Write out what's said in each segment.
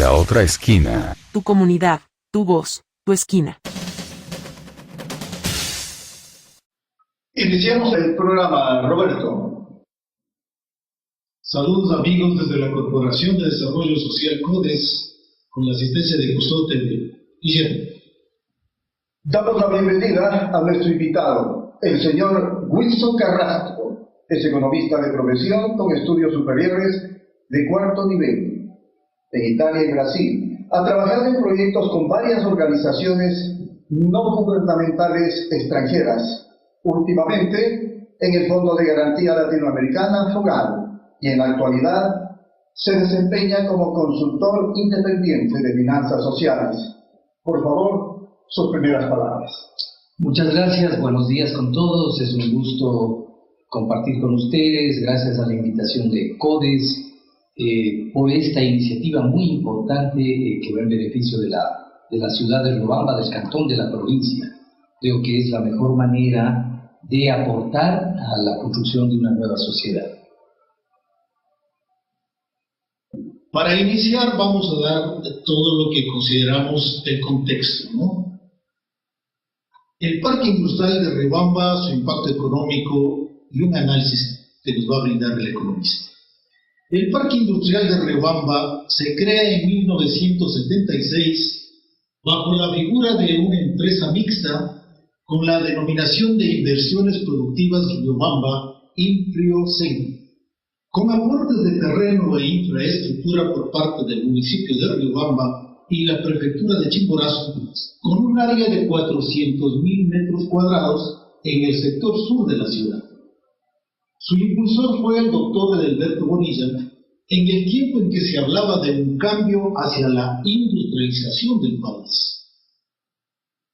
la otra esquina. Tu comunidad, tu voz, tu esquina. Iniciamos el programa, Roberto. Saludos amigos desde la Corporación de Desarrollo Social CODES, con la asistencia de Gustavo Telde. Guillermo. Damos la bienvenida a nuestro invitado, el señor Wilson Carrasco. Es economista de profesión con estudios superiores de cuarto nivel en Italia y Brasil. Ha trabajado en proyectos con varias organizaciones no gubernamentales extranjeras, últimamente en el Fondo de Garantía Latinoamericana, FOGAL, y en la actualidad se desempeña como consultor independiente de finanzas sociales. Por favor, sus primeras palabras. Muchas gracias, buenos días con todos, es un gusto compartir con ustedes, gracias a la invitación de CODES, por esta iniciativa muy importante que va en beneficio de la ciudad de Riobamba, del cantón, de la provincia. Creo que es la mejor manera de aportar a la construcción de una nueva sociedad. Para iniciar vamos a dar todo lo que consideramos el contexto, ¿no? El Parque Industrial de Riobamba, su impacto económico y un análisis que nos va a brindar el economista. El Parque Industrial de Riobamba se crea en 1976 bajo la figura de una empresa mixta con la denominación de Inversiones Productivas Riobamba, INPRIO-SEN, con aportes de terreno e infraestructura por parte del municipio de Riobamba y la prefectura de Chimborazo, con un área de 400.000 metros cuadrados en el sector sur de la ciudad. Su impulsor fue el doctor Edelberto Bonilla, en el tiempo en que se hablaba de un cambio hacia la industrialización del país.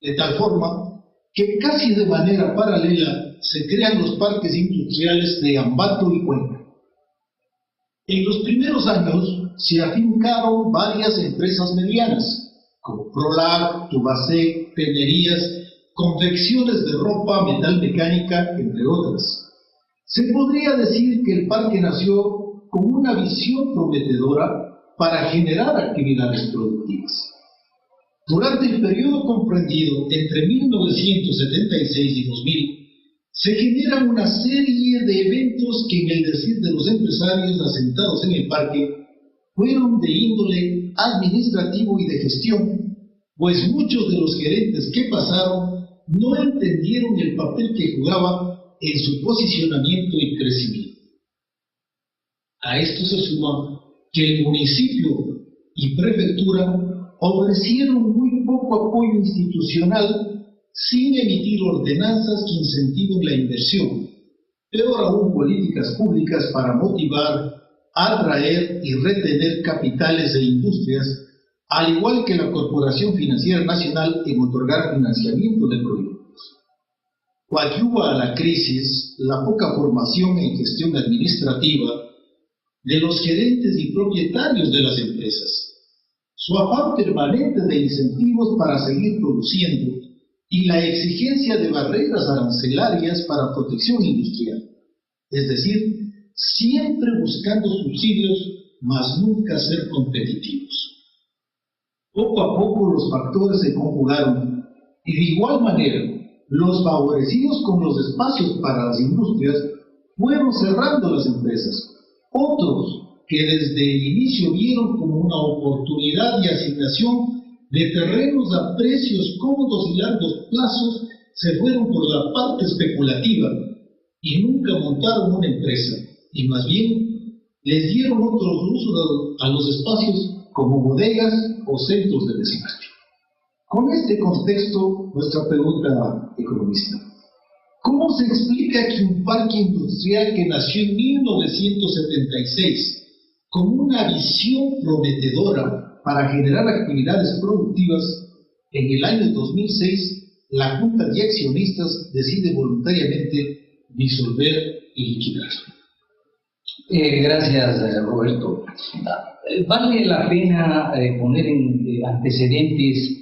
De tal forma que casi de manera paralela se crean los parques industriales de Ambato y Cuenca. En los primeros años se afincaron varias empresas medianas, como Prolac, Tubacec, Penerías, confecciones de ropa, metal mecánica, entre otras. Se podría decir que el parque nació con una visión prometedora para generar actividades productivas. Durante el periodo comprendido entre 1976 y 2000, se generan una serie de eventos que, en el decir de los empresarios asentados en el parque, fueron de índole administrativo y de gestión, pues muchos de los gerentes que pasaron no entendieron el papel que jugaba en su posicionamiento y crecimiento. A esto se suma que el municipio y prefectura ofrecieron muy poco apoyo institucional sin emitir ordenanzas que incentiven la inversión, peor aún políticas públicas para motivar, atraer y retener capitales e industrias, al igual que la Corporación Financiera Nacional en otorgar financiamiento de proyectos. Coadyuva a la crisis la poca formación en gestión administrativa de los gerentes y propietarios de las empresas, su afán permanente de incentivos para seguir produciendo y la exigencia de barreras arancelarias para protección industrial, es decir, siempre buscando subsidios, mas nunca ser competitivos. Poco a poco los factores se conjugaron y de igual manera los favorecidos con los espacios para las industrias fueron cerrando las empresas. Otros que desde el inicio vieron como una oportunidad de asignación de terrenos a precios cómodos y largos plazos se fueron por la parte especulativa y nunca montaron una empresa, y más bien les dieron otros usos a los espacios como bodegas o centros de despacho. Con este contexto, nuestra pregunta, economista: ¿cómo se explica que un parque industrial que nació en 1976 con una visión prometedora para generar actividades productivas, en el año 2006 la Junta de Accionistas decide voluntariamente disolver y liquidar? Gracias, Roberto. Vale la pena poner en antecedentes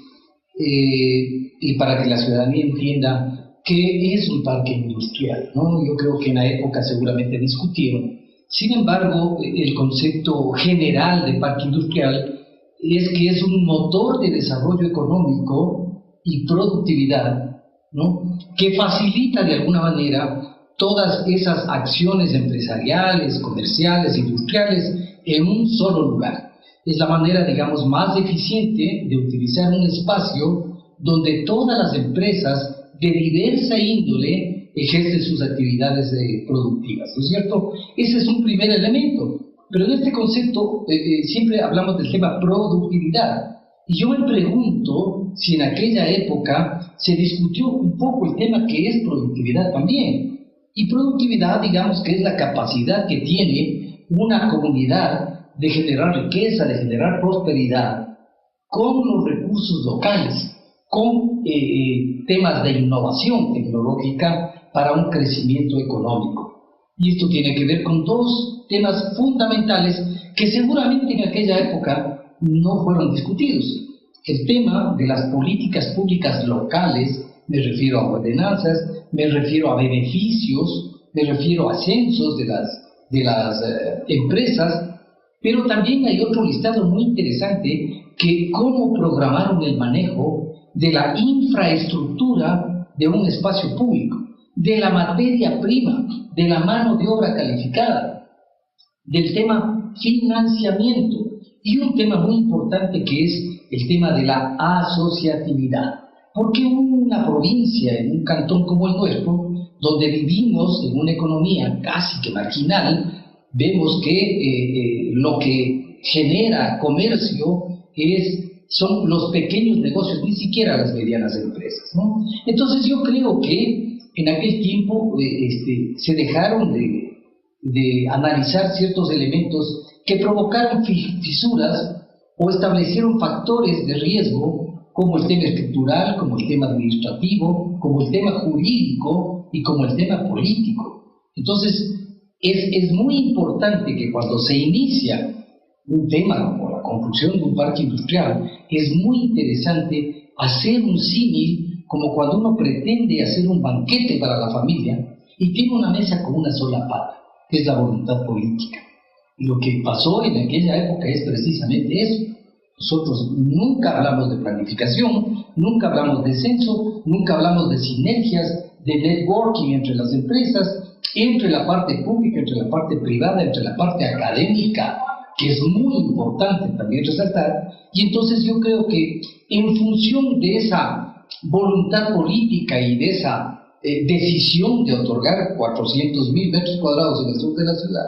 y para que la ciudadanía entienda qué es un parque industrial, ¿no? Yo creo que en la época seguramente discutieron. Sin embargo, el concepto general de parque industrial es que es un motor de desarrollo económico y productividad, ¿no?, que facilita de alguna manera todas esas acciones empresariales, comerciales, industriales en un solo lugar. Es la manera, digamos, más eficiente de utilizar un espacio donde todas las empresas de diversa índole ejercen sus actividades productivas, ¿no es cierto? Ese es un primer elemento. Pero en este concepto siempre hablamos del tema productividad. Y yo me pregunto si en aquella época se discutió un poco el tema que es productividad también. Y productividad, digamos, que es la capacidad que tiene una comunidad de generar riqueza, de generar prosperidad con los recursos locales, con temas de innovación tecnológica para un crecimiento económico. Y esto tiene que ver con dos temas fundamentales que seguramente en aquella época no fueron discutidos. El tema de las políticas públicas locales, me refiero a ordenanzas, me refiero a beneficios, me refiero a censos de las empresas, pero también hay otro listado muy interesante que cómo programaron el manejo de la infraestructura de un espacio público, de la materia prima, de la mano de obra calificada, del tema financiamiento y un tema muy importante que es el tema de la asociatividad. Porque una provincia, en un cantón como el nuestro, donde vivimos en una economía casi que marginal, vemos que lo que genera comercio son los pequeños negocios, ni siquiera las medianas empresas, ¿no? Entonces yo creo que en aquel tiempo se dejaron de analizar ciertos elementos que provocaron fisuras o establecieron factores de riesgo como el tema estructural, como el tema administrativo, como el tema jurídico y como el tema político. Entonces es muy importante que cuando se inicia un tema como la construcción de un parque industrial, es muy interesante hacer un símil como cuando uno pretende hacer un banquete para la familia y tiene una mesa con una sola pata, que es la voluntad política. Y lo que pasó en aquella época es precisamente eso. Nosotros nunca hablamos de planificación, nunca hablamos de censo, nunca hablamos de sinergias, de networking entre las empresas, entre la parte pública, entre la parte privada, entre la parte académica, que es muy importante también resaltar. Y entonces yo creo que en función de esa voluntad política y de esa decisión de otorgar 400.000 metros cuadrados en el sur de la ciudad,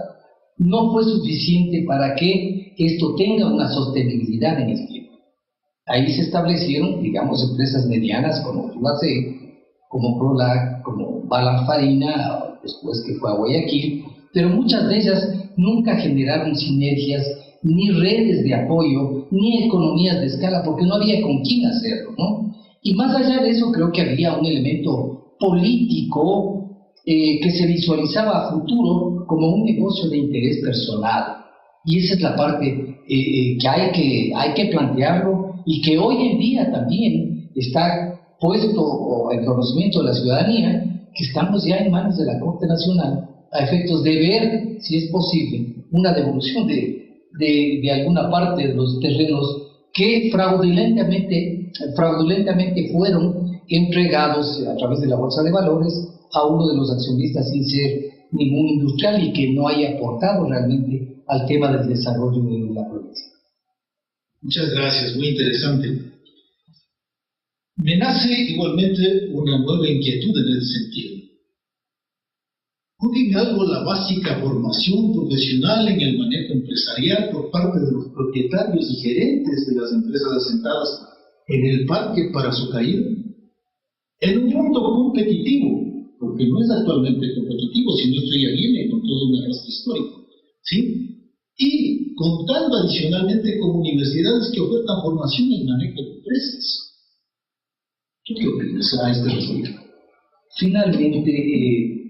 no fue suficiente para que esto tenga una sostenibilidad en el tiempo. Ahí se establecieron, digamos, empresas medianas como Tulacé, como Prolac, como Balan Farina, después que fue a Guayaquil, pero muchas de ellas nunca generaron sinergias, ni redes de apoyo, ni economías de escala, porque no había con quién hacerlo, ¿no? Y más allá de eso, creo que había un elemento político que se visualizaba a futuro como un negocio de interés personal. Y esa es la parte que hay que plantearlo y que hoy en día también está puesto en conocimiento de la ciudadanía, que estamos ya en manos de la Corte Nacional a efectos de ver si es posible una devolución de alguna parte de los terrenos que fraudulentamente fueron entregados a través de la Bolsa de Valores a uno de los accionistas sin ser ningún industrial y que no haya aportado realmente al tema del desarrollo de la provincia. Muchas gracias, muy interesante. Me nace igualmente una nueva inquietud en ese sentido. ¿Juega en algo la básica formación profesional en el manejo empresarial por parte de los propietarios y gerentes de las empresas asentadas en el parque para su caída? En un mundo competitivo, porque no es actualmente competitivo, sino esto ya viene con todo un arrastre histórico, ¿sí? Y contando adicionalmente con universidades que ofertan formación en manejo de empresas. ¿Tú qué opinas a este respecto? Finalmente,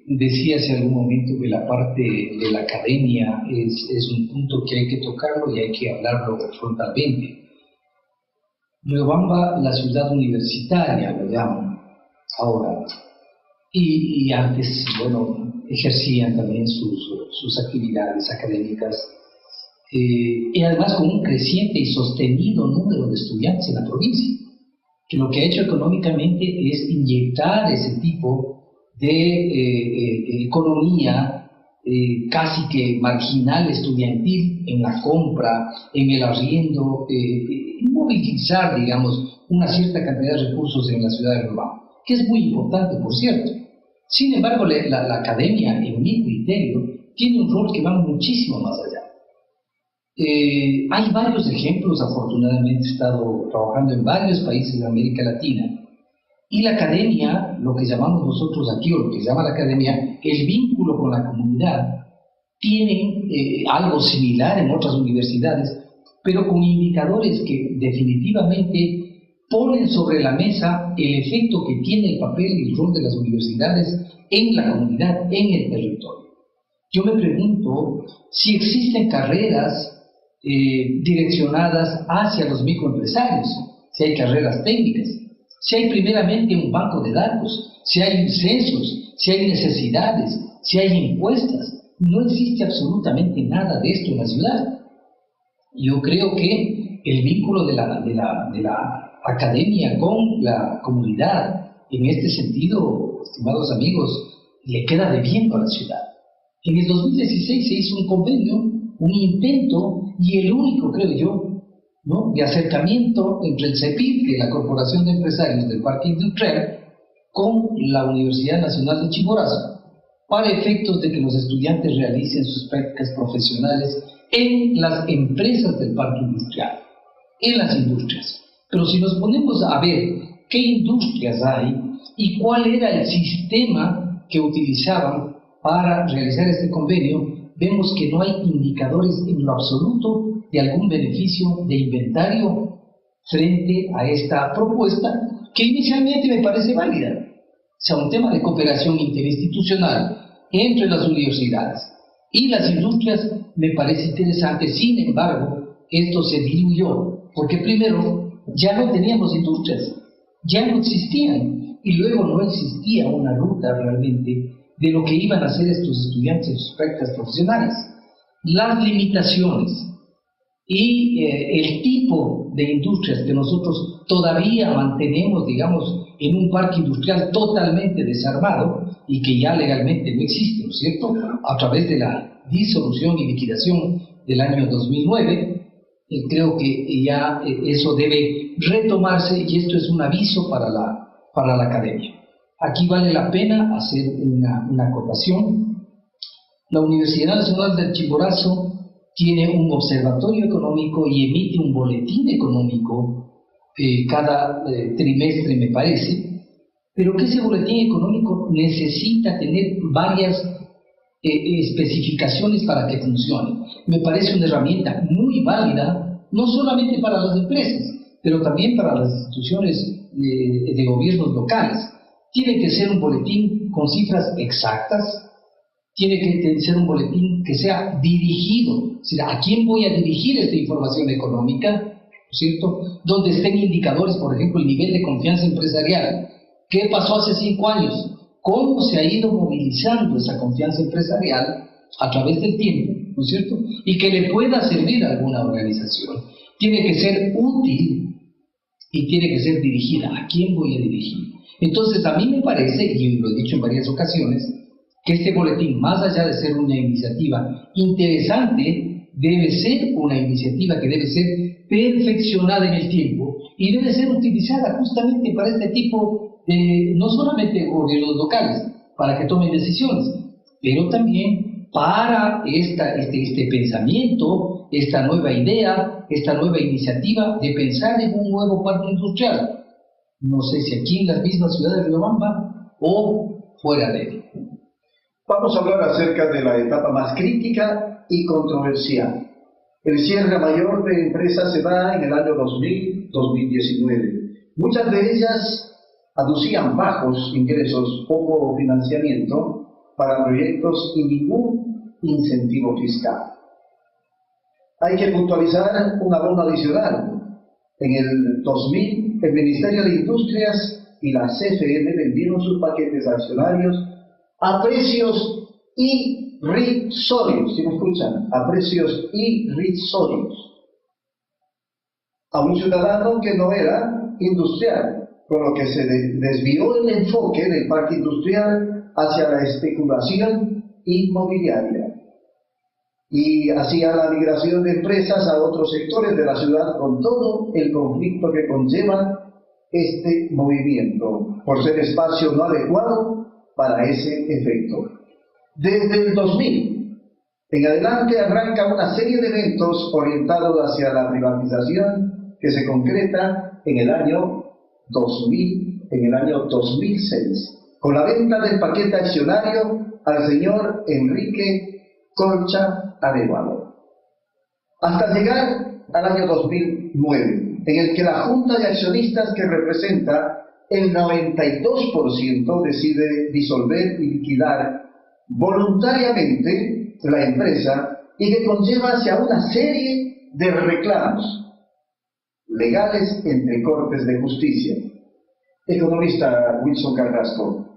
decía hace algún momento que la parte de la academia es un punto que hay que tocarlo y hay que hablarlo frontalmente. Riobamba, la ciudad universitaria, lo llaman ahora, y antes, bueno, ejercían también sus actividades académicas y además con un creciente y sostenido número de estudiantes en la provincia, que lo que ha hecho económicamente es inyectar ese tipo de economía casi que marginal estudiantil en la compra, en el arriendo, movilizar, digamos, una cierta cantidad de recursos en la ciudad de Riobamba, que es muy importante, por cierto. Sin embargo, la academia, en mi criterio, tiene un rol que va muchísimo más allá. Hay varios ejemplos, afortunadamente he estado trabajando en varios países de América Latina, y la academia, lo que llamamos nosotros aquí, o lo que se llama la academia, el vínculo con la comunidad, tiene algo similar en otras universidades, pero con indicadores que definitivamente ponen sobre la mesa el efecto que tiene el papel y el rol de las universidades en la comunidad, en el territorio. Yo me pregunto si existen carreras direccionadas hacia los microempresarios, si hay carreras técnicas, si hay primeramente un banco de datos, si hay censos, si hay necesidades, si hay encuestas. No existe absolutamente nada de esto en la ciudad. Yo creo que el vínculo de la academia con la comunidad, en este sentido, estimados amigos, le queda debiendo a la ciudad. En el 2016 se hizo un convenio, un intento, y el único, creo yo, ¿no?, de acercamiento entre el CEPIP, que es la Corporación de Empresarios del Parque Industrial, con la Universidad Nacional de Chimborazo, para efectos de que los estudiantes realicen sus prácticas profesionales en las empresas del Parque Industrial, en las industrias. Pero si nos ponemos a ver qué industrias hay y cuál era el sistema que utilizaban para realizar este convenio, vemos que no hay indicadores en lo absoluto de algún beneficio de inventario frente a esta propuesta, que inicialmente me parece válida. O sea, un tema de cooperación interinstitucional entre las universidades y las industrias me parece interesante. Sin embargo, esto se diluyó, porque primero ya no teníamos industrias, ya no existían, y luego no existía una ruta realmente de lo que iban a hacer estos estudiantes en sus prácticas profesionales. Las limitaciones y el tipo de industrias que nosotros todavía mantenemos, digamos, en un parque industrial totalmente desarmado y que ya legalmente no existe, ¿no es cierto?, a través de la disolución y liquidación del año 2009, creo que ya eso debe retomarse, y esto es un aviso para la academia. Aquí vale la pena hacer una acotación. La Universidad Nacional del Chimborazo tiene un observatorio económico y emite un boletín económico cada trimestre, me parece, pero que ese boletín económico necesita tener varias especificaciones para que funcione. Me parece una herramienta muy válida, no solamente para las empresas, pero también para las instituciones de gobiernos locales. Tiene que ser un boletín con cifras exactas, tiene que ser un boletín que sea dirigido, o sea, ¿a quién voy a dirigir esta información económica? ¿No es cierto? Donde estén indicadores, por ejemplo, el nivel de confianza empresarial. ¿Qué pasó hace 5 años? ¿Cómo se ha ido movilizando esa confianza empresarial a través del tiempo? ¿No es cierto? Y que le pueda servir a alguna organización. Tiene que ser útil y tiene que ser dirigida. ¿A quién voy a dirigir? Entonces, a mí me parece, y lo he dicho en varias ocasiones, que este boletín, más allá de ser una iniciativa interesante, debe ser una iniciativa que debe ser perfeccionada en el tiempo y debe ser utilizada justamente para este tipo de, no solamente gobiernos locales, para que tomen decisiones, pero también para este pensamiento, esta nueva idea, esta nueva iniciativa de pensar en un nuevo parque industrial. No sé si aquí en la misma ciudad de Riobamba o fuera de él. Vamos a hablar acerca de la etapa más crítica y controversial. El cierre mayor de empresas se da en el año 2000-2019. Muchas de ellas aducían bajos ingresos, poco financiamiento para proyectos y ningún incentivo fiscal. Hay que puntualizar un abono adicional. En el 2000, el Ministerio de Industrias y la CFM vendieron sus paquetes accionarios a precios y irrisorios, si me escuchan, a precios irrisorios, a un ciudadano que no era industrial, con lo que se desvió el enfoque del parque industrial hacia la especulación inmobiliaria y hacia la migración de empresas a otros sectores de la ciudad, con todo el conflicto que conlleva este movimiento, por ser espacio no adecuado para ese efecto. Desde el 2000 en adelante arranca una serie de eventos orientados hacia la privatización que se concreta en el año 2006, con la venta del paquete accionario al señor Enrique Colcha Arevalo, hasta llegar al año 2009, en el que la Junta de Accionistas, que representa el 92%, decide disolver y liquidar voluntariamente la empresa, y que conlleva hacia una serie de reclamos legales entre cortes de justicia. Economista Wilson Carrasco,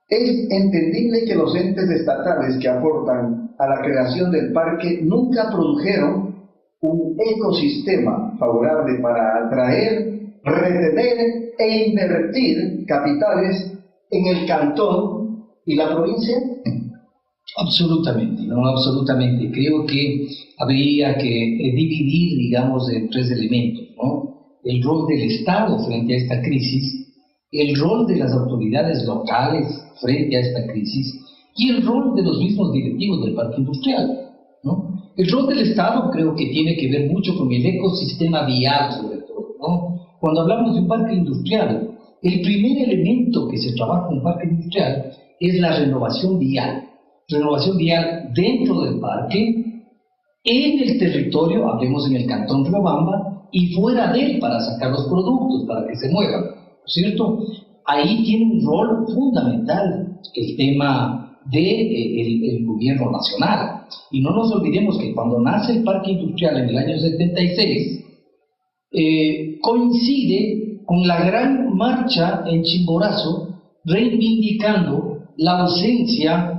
es entendible que los entes estatales que aportan a la creación del parque nunca produjeron un ecosistema favorable para atraer, retener e invertir capitales en el cantón y la provincia. Absolutamente, no, absolutamente. Creo que habría que dividir, digamos, en tres elementos, ¿no? El rol del Estado frente a esta crisis, el rol de las autoridades locales frente a esta crisis y el rol de los mismos directivos del parque industrial, ¿no? El rol del Estado creo que tiene que ver mucho con el ecosistema vial, sobre todo, ¿no? Cuando hablamos de un parque industrial, el primer elemento que se trabaja en un parque industrial es la renovación vial dentro del parque, en el territorio, hablemos en el cantón Riobamba, y fuera de él para sacar los productos, para que se muevan, ¿no es cierto? Ahí tiene un rol fundamental el tema del gobierno nacional. Y no nos olvidemos que cuando nace el parque industrial en el año 76, coincide con la gran marcha en Chimborazo, reivindicando la ausencia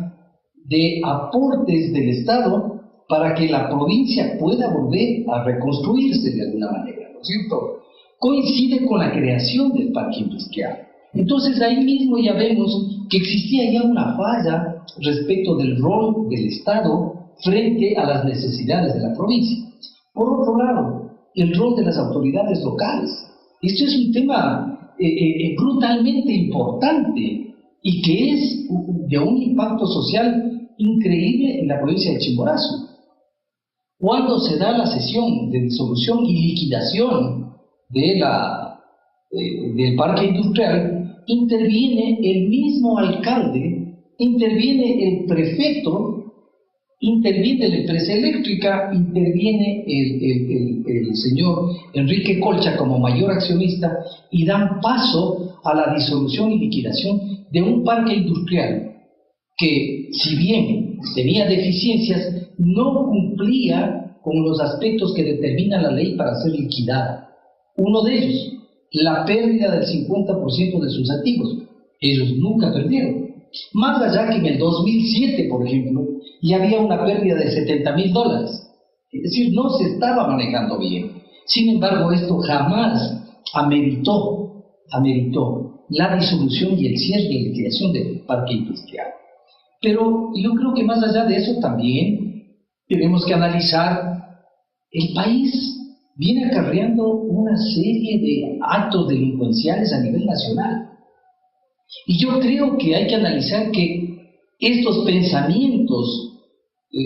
de aportes del Estado para que la provincia pueda volver a reconstruirse de alguna manera, ¿no es cierto? Coincide con la creación del parque industrial. Entonces ahí mismo ya vemos que existía ya una falla respecto del rol del Estado frente a las necesidades de la provincia. Por otro lado, el rol de las autoridades locales. Esto es un tema brutalmente importante y que es de un impacto social increíble en la provincia de Chimborazo. Cuando se da la sesión de disolución y liquidación del parque industrial, interviene el mismo alcalde, interviene el prefecto, interviene la empresa eléctrica, interviene el señor Enrique Colcha como mayor accionista, y dan paso a la disolución y liquidación de un parque industrial que, si bien tenía deficiencias, no cumplía con los aspectos que determina la ley para ser liquidada. Uno de ellos, la pérdida del 50% de sus activos. Ellos nunca perdieron. Más allá que en el 2007, por ejemplo, ya había una pérdida de $70,000. Es decir, no se estaba manejando bien. Sin embargo, esto jamás ameritó la disolución y el cierre y la liquidación del parque industrial. Pero yo creo que más allá de eso también tenemos que analizar, el país viene acarreando una serie de actos delincuenciales a nivel nacional. Y yo creo que hay que analizar que estos pensamientos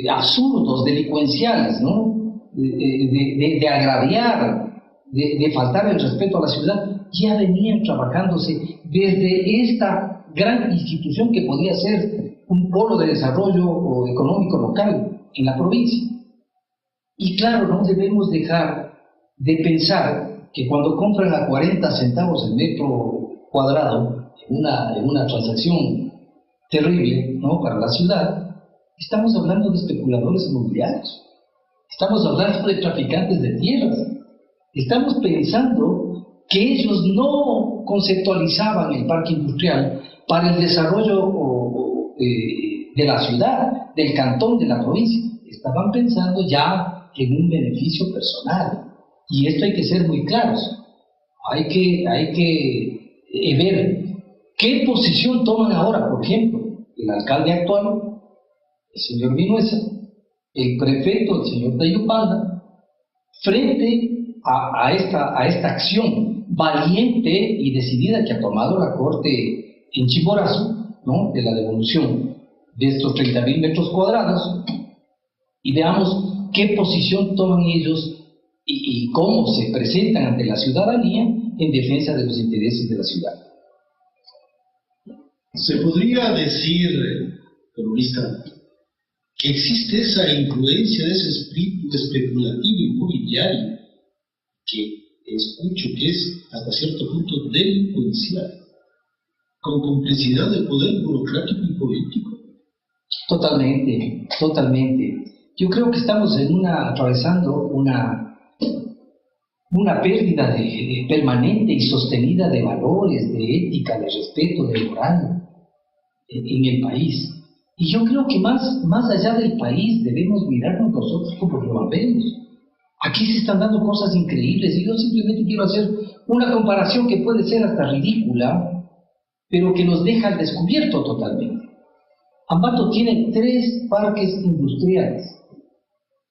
absurdos, delincuenciales, ¿no? de agraviar, de faltar el respeto a la ciudad, ya venían trabajándose desde esta gran institución que podía ser un polo de desarrollo económico local en la provincia. Y claro, no debemos dejar de pensar que cuando compran a 40 centavos el metro cuadrado en una transacción terrible, ¿no?, para la ciudad, estamos hablando de especuladores inmobiliarios, estamos hablando de traficantes de tierras, estamos pensando que ellos no conceptualizaban el parque industrial para el desarrollo de la ciudad, del cantón, de la provincia. Estaban pensando ya en un beneficio personal. Y esto hay que ser muy claros. Hay que ver qué posición toman ahora, por ejemplo, el alcalde actual, el señor Vinuesa, el prefecto, el señor Tayupanda, frente a esta acción valiente y decidida que ha tomado la Corte en Chimborazo, ¿no?, de la devolución de estos 30.000 metros cuadrados, y veamos qué posición toman ellos y cómo se presentan ante la ciudadanía en defensa de los intereses de la ciudad. Se podría decir, economista, que existe esa influencia de ese espíritu especulativo inmobiliario que escucho que es hasta cierto punto delincuencial, con complicidad del poder burocrático y político. Totalmente, totalmente. Yo creo que estamos atravesando una pérdida permanente y sostenida de valores, de ética, de respeto, de moral en el país. Y yo creo que más allá del país debemos mirarnos nosotros como riobambeños. Aquí se están dando cosas increíbles y yo simplemente quiero hacer una comparación que puede ser hasta ridícula, pero que nos deja al descubierto totalmente. Ambato tiene 3 parques industriales.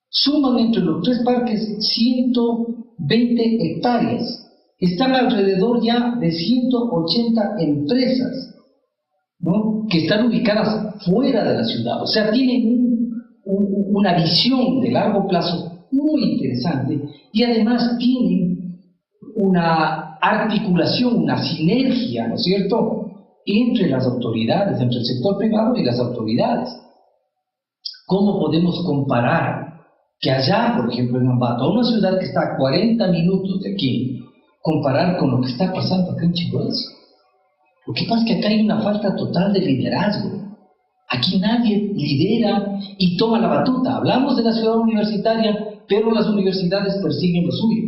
Suman entre los 3 parques 120 hectáreas. Están alrededor ya de 180 empresas, ¿no?, que están ubicadas fuera de la ciudad. O sea, tienen una visión de largo plazo muy interesante y además tienen una articulación, una sinergia, ¿no es cierto?, entre las autoridades, entre el sector privado y las autoridades. ¿Cómo podemos comparar que allá, por ejemplo, en Ambato, una ciudad que está a 40 minutos de aquí, comparar con lo que está pasando acá en Chimborazo? Lo que pasa es que acá hay una falta total de liderazgo. Aquí nadie lidera y toma la batuta. Hablamos de la ciudad universitaria, pero las universidades persiguen lo suyo.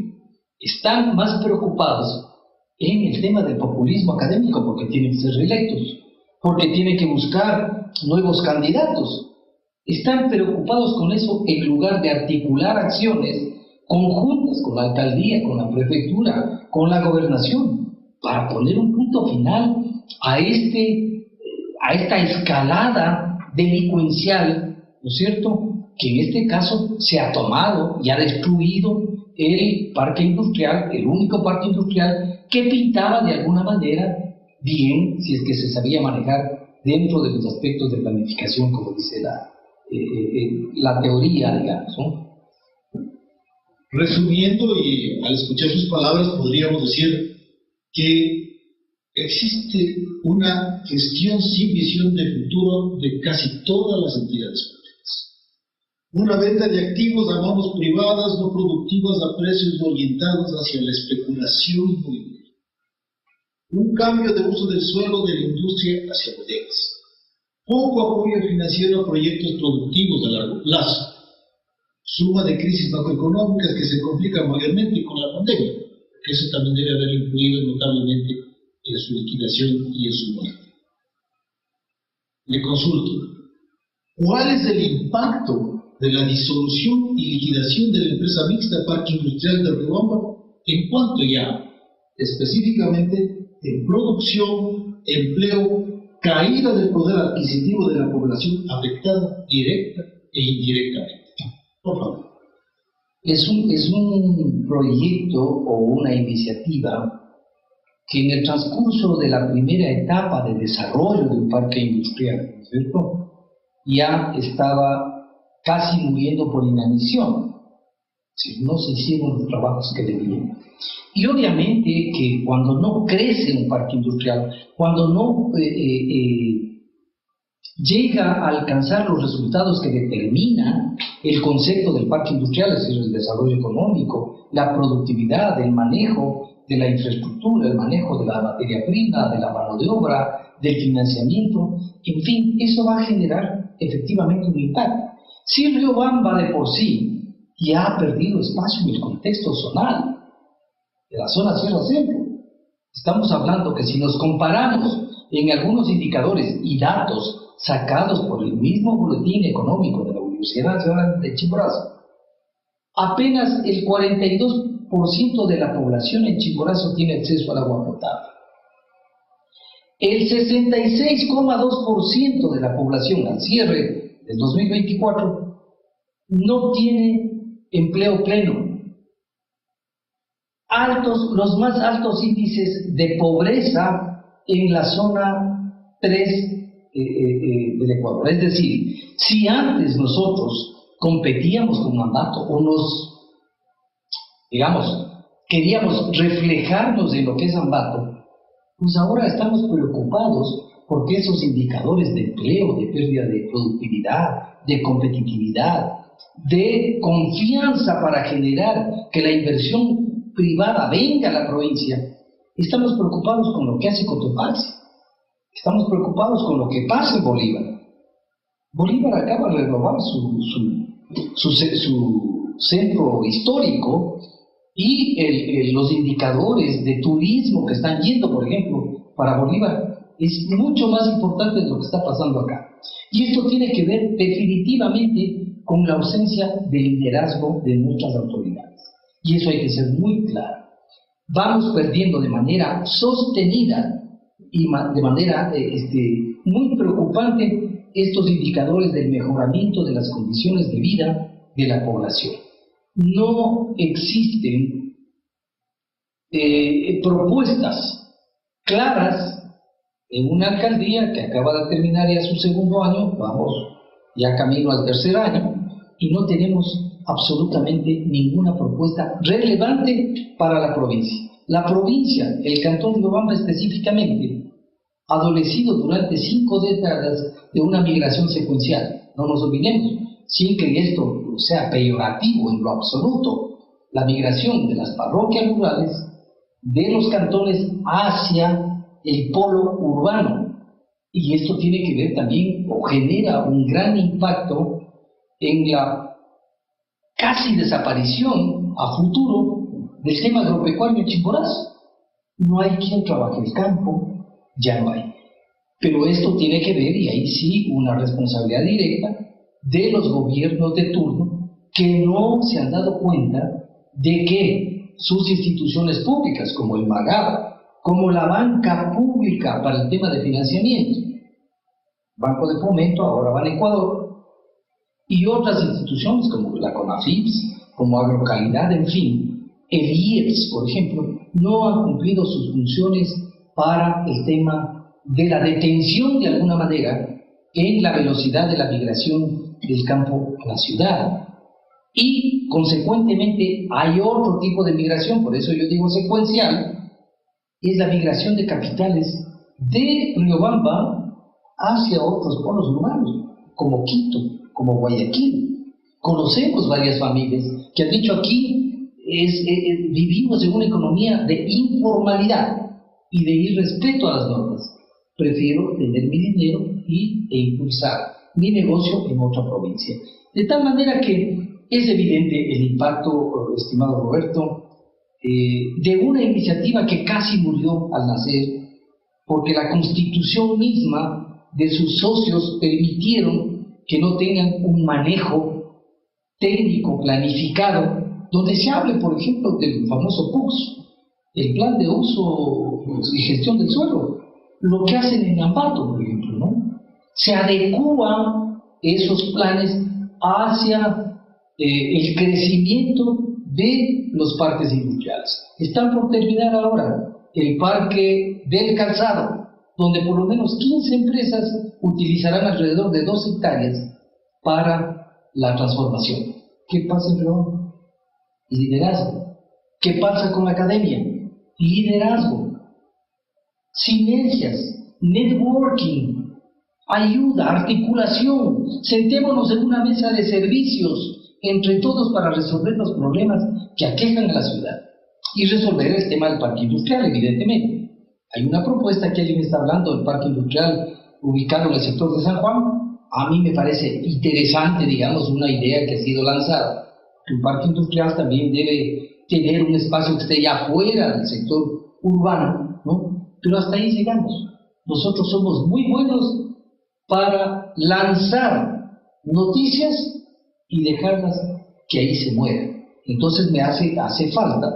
Están más preocupados en el tema del populismo académico porque tienen que ser reelectos, porque tienen que buscar nuevos candidatos. Están preocupados con eso en lugar de articular acciones conjuntas con la alcaldía, con la prefectura, con la gobernación, para poner un punto final a esta escalada delincuencial, ¿no es cierto?, que en este caso se ha tomado y ha destruido el parque industrial, el único parque industrial que pintaba de alguna manera bien, si es que se sabía manejar dentro de los aspectos de planificación, como dice la teoría, digamos, ¿no? Resumiendo y al escuchar sus palabras, podríamos decir que existe una gestión sin visión de futuro de casi todas las entidades públicas. Una venta de activos, llamamos privadas, no productivas, a precios orientados hacia la especulación inmobiliaria. Un cambio de uso del suelo de la industria hacia bodegas. Poco apoyo financiero a proyectos productivos de largo plazo. Suma de crisis macroeconómicas que se complican mayormente con la pandemia, que eso también debe haber influido notablemente en su liquidación y en su muerte. Le consulto, ¿cuál es el impacto de la disolución y liquidación de la empresa mixta Parque Industrial de Riobamba en cuanto ya específicamente en producción, empleo, caída del poder adquisitivo de la población afectada directa e indirectamente? Por favor. Es un proyecto o una iniciativa que en el transcurso de la primera etapa de desarrollo de un parque industrial, ¿no es cierto?, ya estaba casi muriendo por inanición. Si no se hicieron los trabajos que debían. Y obviamente que cuando no crece un parque industrial, cuando no llega a alcanzar los resultados que determinan el concepto del parque industrial, es decir, el desarrollo económico, la productividad, el manejo de la infraestructura, el manejo de la materia prima, de la mano de obra, del financiamiento, en fin, eso va a generar efectivamente un impacto. Si Riobamba de por sí ya ha perdido espacio en el contexto zonal de la zona Sierra Centro, estamos hablando que si nos comparamos en algunos indicadores y datos sacados por el mismo Boletín Económico de la Universidad Nacional de Chimborazo, apenas el 42% de la población en Chimborazo tiene acceso al agua potable. El 66,2% de la población al cierre del 2024 no tiene empleo pleno. Los más altos índices de pobreza en la zona 3 del Ecuador. Es decir, si antes nosotros competíamos con Ambato o queríamos reflejarnos en lo que es Ambato, pues ahora estamos preocupados porque esos indicadores de empleo, de pérdida de productividad, de competitividad, de confianza para generar que la inversión privada venga a la provincia, estamos preocupados con lo que hace Cotopaxi, estamos preocupados con lo que pasa en Bolívar. Bolívar acaba de renovar su centro histórico y los indicadores de turismo que están yendo, por ejemplo, para Bolívar, es mucho más importante de lo que está pasando acá. Y esto tiene que ver definitivamente con la ausencia de liderazgo de nuestras autoridades. Y eso hay que ser muy claro. Vamos perdiendo de manera sostenida y de manera muy preocupante estos indicadores del mejoramiento de las condiciones de vida de la población. No existen propuestas claras en una alcaldía que acaba de terminar ya su segundo año, vamos ya camino al tercer año, y no tenemos absolutamente ninguna propuesta relevante para la provincia. La provincia, el cantón de Riobamba específicamente, ha adolecido durante 5 décadas de una migración secuencial. No nos olvidemos, sin que esto sea peyorativo en lo absoluto, la migración de las parroquias rurales de los cantones hacia el polo urbano. Y esto tiene que ver también, o genera un gran impacto en la casi desaparición a futuro del tema agropecuario en Chimborazo. No hay quien trabaje el campo, ya no hay. Pero esto tiene que ver, y ahí sí, una responsabilidad directa de los gobiernos de turno que no se han dado cuenta de que sus instituciones públicas, como el MAGAB, como la banca pública para el tema de financiamiento, Banco de Fomento, ahora Banecuador, y otras instituciones como la CONAFIPS, como Agrocalidad, en fin, el IEPS, por ejemplo, no han cumplido sus funciones para el tema de la detención, de alguna manera, en la velocidad de la migración del campo a la ciudad. Y, consecuentemente, hay otro tipo de migración, por eso yo digo secuencial, es la migración de capitales de Riobamba hacia otros polos urbanos, como Quito, como Guayaquil. Conocemos varias familias que han dicho aquí vivimos en una economía de informalidad y de irrespeto a las normas. Prefiero tener mi dinero e impulsar mi negocio en otra provincia. De tal manera que es evidente el impacto, estimado Roberto, de una iniciativa que casi murió al nacer, porque la constitución misma de sus socios permitieron que no tengan un manejo técnico planificado, donde se hable, por ejemplo, del famoso PUX, el plan de uso y gestión del suelo, lo que hacen en Ambato, por ejemplo, ¿no? Se adecúan esos planes hacia el crecimiento de los parques industriales. Están por terminar ahora el parque del Calzado, donde por lo menos 15 empresas utilizarán alrededor de 2 hectáreas para la transformación. ¿Qué pasa en León? Liderazgo. ¿Qué pasa con la academia? Liderazgo. Sinergias, networking, ayuda, articulación. Sentémonos en una mesa de servicios entre todos para resolver los problemas que aquejan a la ciudad y resolver el tema del parque industrial, evidentemente. Hay una propuesta que alguien está hablando del parque industrial ubicado en el sector de San Juan. A mí me parece interesante, digamos, una idea que ha sido lanzada. Que un parque industrial también debe tener un espacio que esté ya fuera del sector urbano, ¿no? Pero hasta ahí llegamos. nosotros somos muy buenos para lanzar noticias y dejarlas que ahí se mueran. Entonces hace falta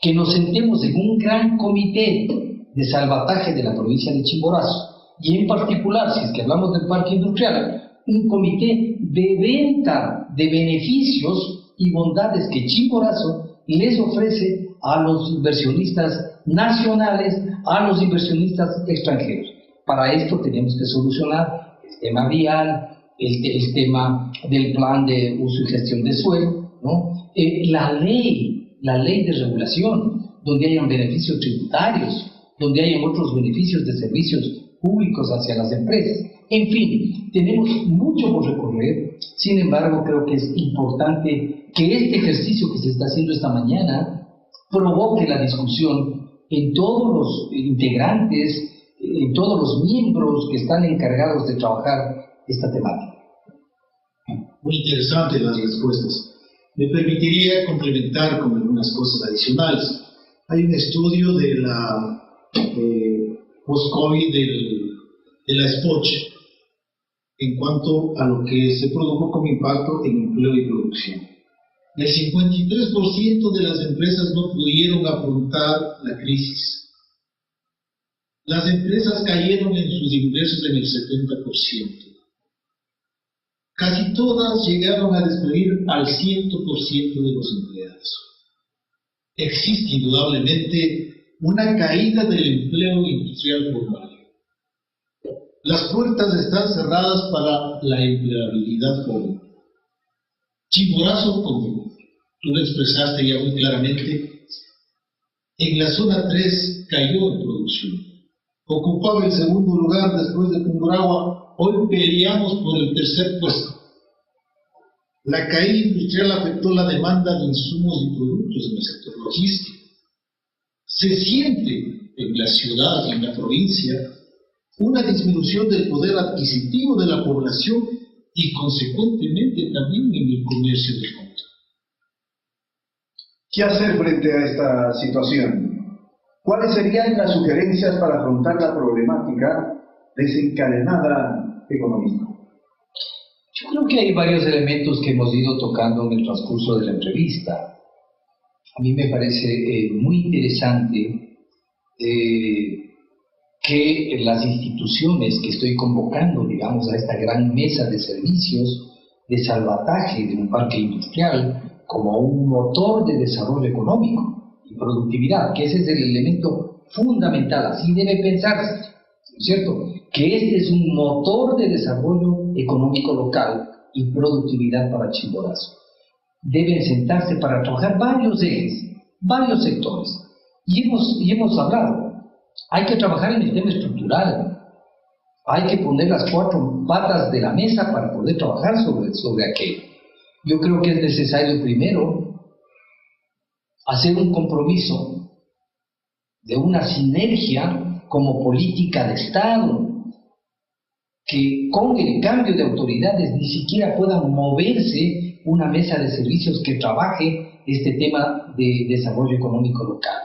que nos sentemos en un gran comité de salvataje de la provincia de Chimborazo, y en particular, si es que hablamos del parque industrial, un comité de venta de beneficios y bondades que Chimborazo les ofrece a los inversionistas nacionales, a los inversionistas extranjeros. Para esto tenemos que solucionar el tema vial, el tema del plan de uso y gestión de suelo, ¿no? La ley de regulación, donde hayan beneficios tributarios, donde hayan otros beneficios de servicios públicos hacia las empresas. En fin, tenemos mucho por recorrer. Sin embargo, creo que es importante que este ejercicio que se está haciendo esta mañana provoque la discusión en todos los integrantes, en todos los miembros que están encargados de trabajar esta temática. Muy interesantes las respuestas. Me permitiría complementar con algunas cosas adicionales. Hay un estudio de la post-COVID de la SPOCH en cuanto a lo que se produjo como impacto en empleo y producción. El 53% de las empresas no pudieron afrontar la crisis. Las empresas cayeron en sus ingresos en el 70%. Casi todas llegaron a despedir al 100% de los empleados. Existe indudablemente una caída del empleo industrial formal. Las puertas están cerradas para la empleabilidad joven. Chimborazo, como tú lo expresaste ya muy claramente, en la zona 3 cayó en producción. Ocupaba el segundo lugar después de Tungurahua. Hoy peleamos por el tercer puesto. La caída industrial afectó la demanda de insumos y productos en el sector logístico. Se siente en la ciudad y en la provincia una disminución del poder adquisitivo de la población y consecuentemente también en el comercio de fondo. ¿Qué hacer frente a esta situación? ¿Cuáles serían las sugerencias para afrontar la problemática desencadenada económica? Yo creo que hay varios elementos que hemos ido tocando en el transcurso de la entrevista. A mí me parece muy interesante que las instituciones que estoy convocando, digamos, a esta gran mesa de servicios de salvataje de un parque industrial como un motor de desarrollo económico y productividad, que ese es el elemento fundamental, así debe pensarse, ¿no es cierto? Que este es un motor de desarrollo económico local y productividad para Chimborazo. Deben sentarse para trabajar varios ejes, varios sectores. Y hemos hablado, hay que trabajar en el tema estructural, hay que poner las 4 patas de la mesa para poder trabajar sobre aquello. Yo creo que es necesario primero hacer un compromiso de una sinergia como política de Estado, que con el cambio de autoridades ni siquiera puedan moverse una mesa de servicios que trabaje este tema de desarrollo económico local.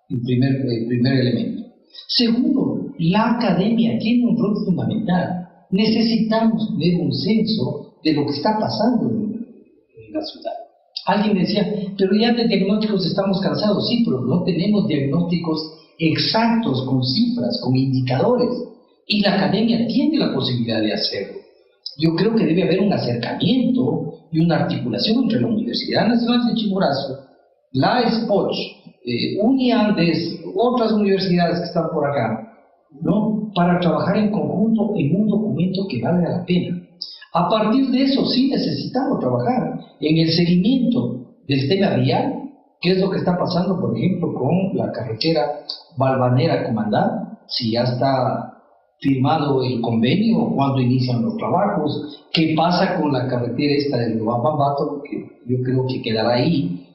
El primer elemento. Segundo, la academia tiene un rol fundamental. Necesitamos ver un censo de lo que está pasando en la ciudad. Alguien decía, pero ya de diagnósticos estamos cansados. Sí, pero no tenemos diagnósticos exactos, con cifras, con indicadores. Y la academia tiene la posibilidad de hacerlo. Yo creo que debe haber un acercamiento y una articulación entre la Universidad Nacional de Chimborazo, la SPOCH, Uniandes, otras universidades que están por acá, ¿no? Para trabajar en conjunto en un documento que valga la pena. A partir de eso sí necesitamos trabajar en el seguimiento del tema vial, que es lo que está pasando, por ejemplo, con la carretera Valvanera-Comandán, si ya está firmado el convenio, cuándo inician los trabajos, qué pasa con la carretera esta del Luapambato, que yo creo que quedará ahí.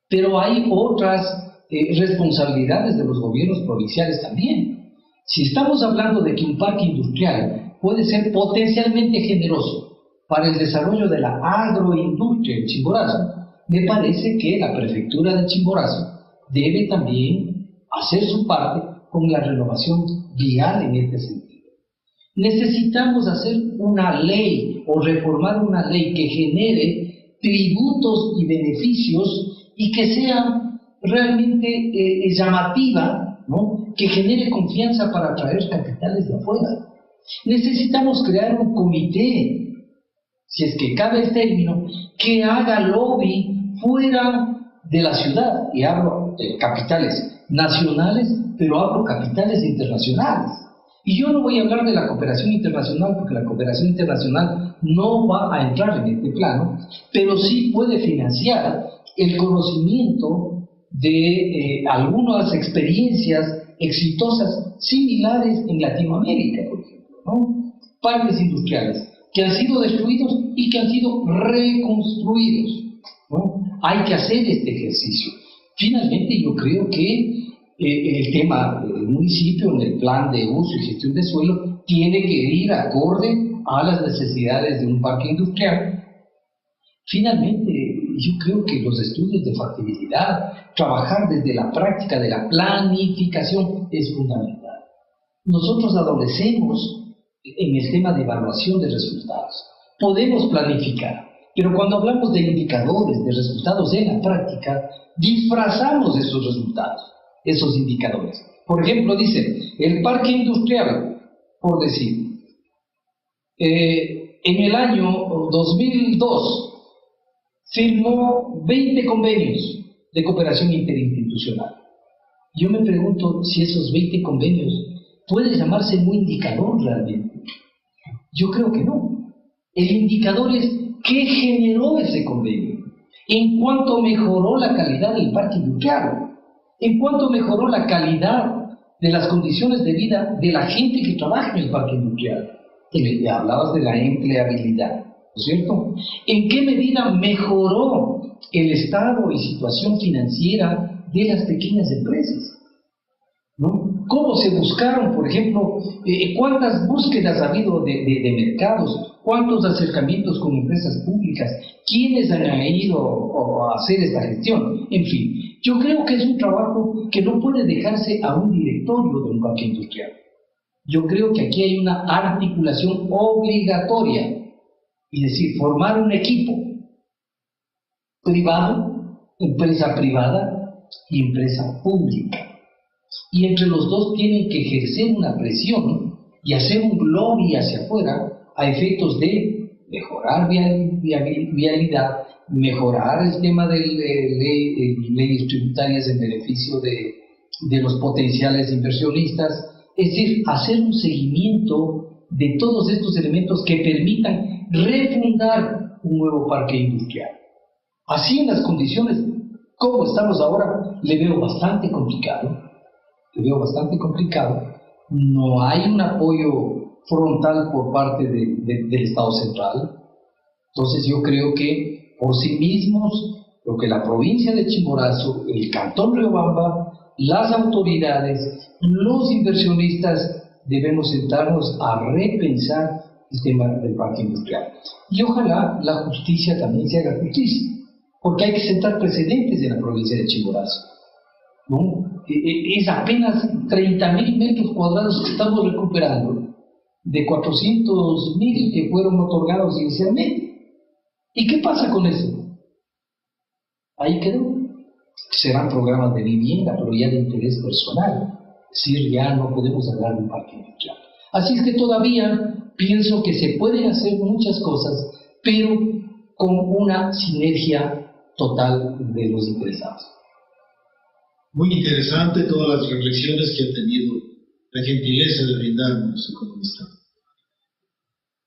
Pero hay otras responsabilidades de los gobiernos provinciales también. Si estamos hablando de que un parque industrial puede ser potencialmente generoso para el desarrollo de la agroindustria en Chimborazo, me parece que la prefectura de Chimborazo debe también hacer su parte con la renovación vial en este sentido. Necesitamos hacer una ley o reformar una ley que genere tributos y beneficios y que sea realmente llamativa, ¿no? Que genere confianza para atraer capitales de afuera. Necesitamos crear un comité, si es que cabe el término, que haga lobby fuera de la ciudad, y hablo de capitales nacionales, pero hablo capitales internacionales. Y yo no voy a hablar de la cooperación internacional, porque la cooperación internacional no va a entrar en este plano, pero sí puede financiar el conocimiento de algunas experiencias exitosas similares en Latinoamérica, por ejemplo, ¿no? Parques industriales que han sido destruidos y que han sido reconstruidos, ¿no? Hay que hacer este ejercicio. Finalmente, yo creo que el tema del municipio en el plan de uso y gestión de suelo tiene que ir acorde a las necesidades de un parque industrial. Finalmente, yo creo que los estudios de factibilidad, trabajar desde la práctica de la planificación es fundamental. Nosotros adolecemos en el tema de evaluación de resultados. Podemos planificar, pero cuando hablamos de indicadores, de resultados en la práctica, disfrazamos esos resultados, esos indicadores. Por ejemplo, dicen, el parque industrial, por decir, en el año 2002 firmó 20 convenios de cooperación interinstitucional. Yo me pregunto si esos 20 convenios puede llamarse un indicador realmente. Yo creo que no. El indicador es qué generó ese convenio, en cuánto mejoró la calidad del parque industrial, en cuánto mejoró la calidad de las condiciones de vida de la gente que trabaja en el parque industrial. Y hablabas de la empleabilidad, ¿no es cierto? ¿En qué medida mejoró el estado y situación financiera de las pequeñas empresas? ¿No? ¿Cómo se buscaron, por ejemplo, cuántas búsquedas ha habido de mercados, cuántos acercamientos con empresas públicas, quiénes han ido a hacer esta gestión? En fin, yo creo que es un trabajo que no puede dejarse a un directorio de un parque industrial. Yo creo que aquí hay una articulación obligatoria, es decir, formar un equipo privado, empresa privada y empresa pública. Y entre los dos tienen que ejercer una presión y hacer un lobby hacia afuera a efectos de mejorar vialidad, mejorar el tema de leyes tributarias en beneficio de los potenciales inversionistas, es decir, hacer un seguimiento de todos estos elementos que permitan refundar un nuevo parque industrial. Así, en las condiciones como estamos ahora, le veo bastante complicado. No hay un apoyo frontal por parte del Estado central. Entonces yo creo que por sí mismos, lo que la provincia de Chimborazo, el cantón Riobamba, las autoridades, los inversionistas, debemos sentarnos a repensar el tema del parque industrial. Y ojalá la justicia también se haga justicia, porque hay que sentar precedentes en la provincia de Chimborazo, ¿no? Es apenas 30.000 metros cuadrados que estamos recuperando de 400.000 que fueron otorgados inicialmente. ¿Y qué pasa con eso? Ahí quedó. Serán programas de vivienda, pero ya de interés personal. Es decir, ya no podemos hablar de un parque industrial. Así es que todavía pienso que se pueden hacer muchas cosas, pero con una sinergia total de los interesados. Muy interesante todas las reflexiones que ha tenido la gentileza de brindarnos, economista.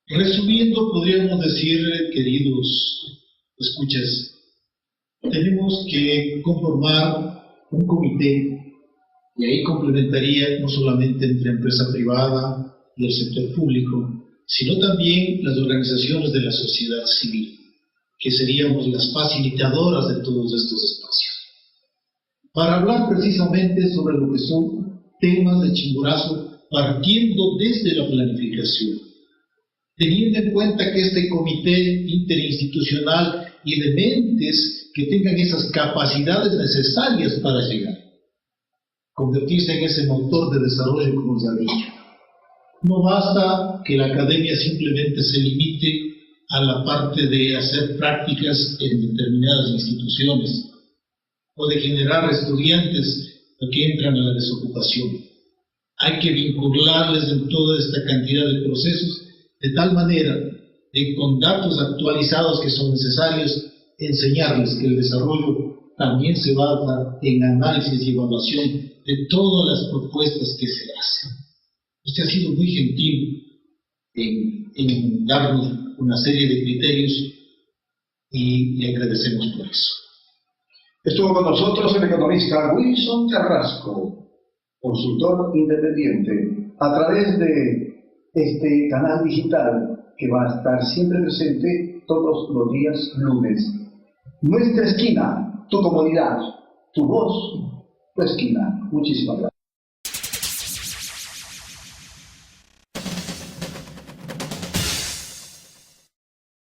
Resumiendo, podríamos decir, queridos escuchas, tenemos que conformar un comité, y ahí complementaría no solamente entre empresa privada y el sector público, sino también las organizaciones de la sociedad civil, que seríamos las facilitadoras de todos estos espacios, para hablar precisamente sobre lo que son temas de Chimborazo, partiendo desde la planificación, teniendo en cuenta que este comité interinstitucional y de mentes que tengan esas capacidades necesarias para llegar. convertirse en ese motor de desarrollo, como se ha dicho. No basta que la academia simplemente se limite a la parte de hacer prácticas en determinadas instituciones o de generar estudiantes que entran a la desocupación. Hay que vincularles en toda esta cantidad de procesos de tal manera de, con datos actualizados que son necesarios, enseñarles que el desarrollo también se basa en análisis y evaluación de todas las propuestas que se hacen. Usted ha sido muy gentil en darnos una serie de criterios y le agradecemos por eso. Estuvo con nosotros el economista Wilson Carrasco, consultor independiente, a través de este canal digital que va a estar siempre presente todos los días lunes. Nuestra esquina, tu comunidad, tu voz, tu esquina. Muchísimas gracias.